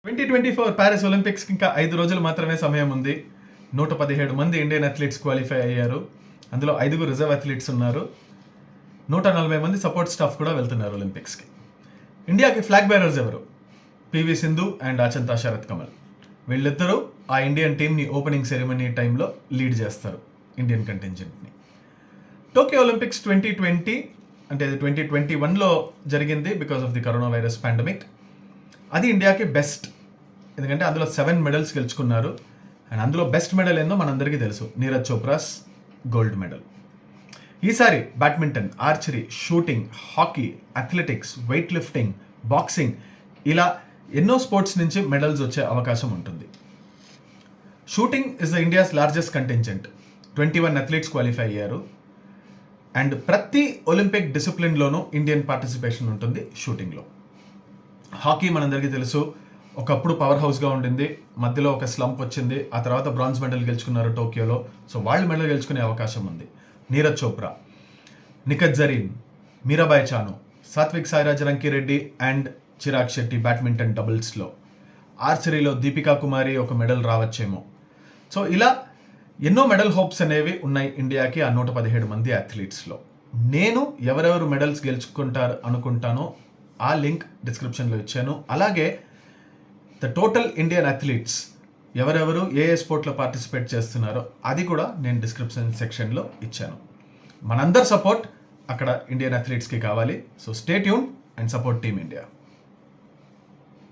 2024 Paris ఒలింపిక్స్కి ఇంకా 5 రోజులు మాత్రమే సమయం ఉంది. 117 మంది ఇండియన్ అథ్లీట్స్ క్వాలిఫై అయ్యారు. అందులో 5 రిజర్వ్ అథ్లీట్స్ ఉన్నారు. 140 మంది సపోర్ట్ స్టాఫ్ కూడా వెళ్తున్నారు ఒలింపిక్స్కి. ఇండియాకి ఫ్లాగ్ బేరర్స్ ఎవరు? PV Sindhu and Achanta Sharath Kamal. వీళ్ళిద్దరూ ఆ ఇండియన్ టీమ్ని ఓపెనింగ్ సెరమనీ టైంలో లీడ్ చేస్తారు ఇండియన్ కంటింజెంట్ని. టోక్యో ఒలింపిక్స్ 2020 అంటే 2021లో జరిగింది because of the coronavirus pandemic. అది ఇండియాకి బెస్ట్, ఎందుకంటే అందులో 7 మెడల్స్ గెలుచుకున్నారు. అండ్ అందులో బెస్ట్ మెడల్ ఏందో మనందరికీ తెలుసు, నీరజ్ చోప్రాస్ గోల్డ్ మెడల్. ఈసారి badminton, archery, shooting, hockey, athletics, weight lifting, boxing ఇలా ఎన్నో స్పోర్ట్స్ నుంచి మెడల్స్ వచ్చే అవకాశం ఉంటుంది. Shooting is the India's largest contingent. 21 athletes qualify అయ్యారు. అండ్ ప్రతి ఒలింపిక్ డిసిప్లిన్లోనూ ఇండియన్ పార్టిసిపేషన్ ఉంటుంది షూటింగ్లో. హాకీ మనందరికీ తెలుసు, ఒకప్పుడు పవర్ హౌస్గా ఉండింది, మధ్యలో ఒక స్లంప్ వచ్చింది, ఆ తర్వాత బ్రాంజ్ మెడల్ గెలుచుకున్నారు టోక్యోలో. సో వాళ్ళు మెడల్ గెలుచుకునే అవకాశం ఉంది. నీరజ్ చోప్రా, నిఖత్ జరీన్, మీరాబాయ్ చాను, సాత్విక్ సాయిరాజ్ రంకిరెడ్డి అండ్ చిరాగ్ శెట్టి బ్యాడ్మింటన్ డబుల్స్లో. ఆర్చరీలో దీపికా కుమారి ఒక మెడల్ రావచ్చేమో. సో ఇలా ఎన్నో మెడల్ హోప్స్ అనేవి ఉన్నాయి ఇండియాకి ఆ 117 మంది అథ్లీట్స్లో. నేను ఎవరెవరు మెడల్స్ గెలుచుకుంటారు అనుకుంటానో ఆ లింక్ డిస్క్రిప్షన్లో ఇచ్చాను. అలాగే ద టోటల్ ఇండియన్ అథ్లీట్స్ ఎవరెవరు ఏ స్పోర్ట్లో పార్టిసిపేట్ చేస్తున్నారో అది కూడా నేను డిస్క్రిప్షన్ సెక్షన్లో ఇచ్చాను. మనందరి సపోర్ట్ అక్కడ ఇండియన్ అథ్లీట్స్కి కావాలి. So stay tune and support team India.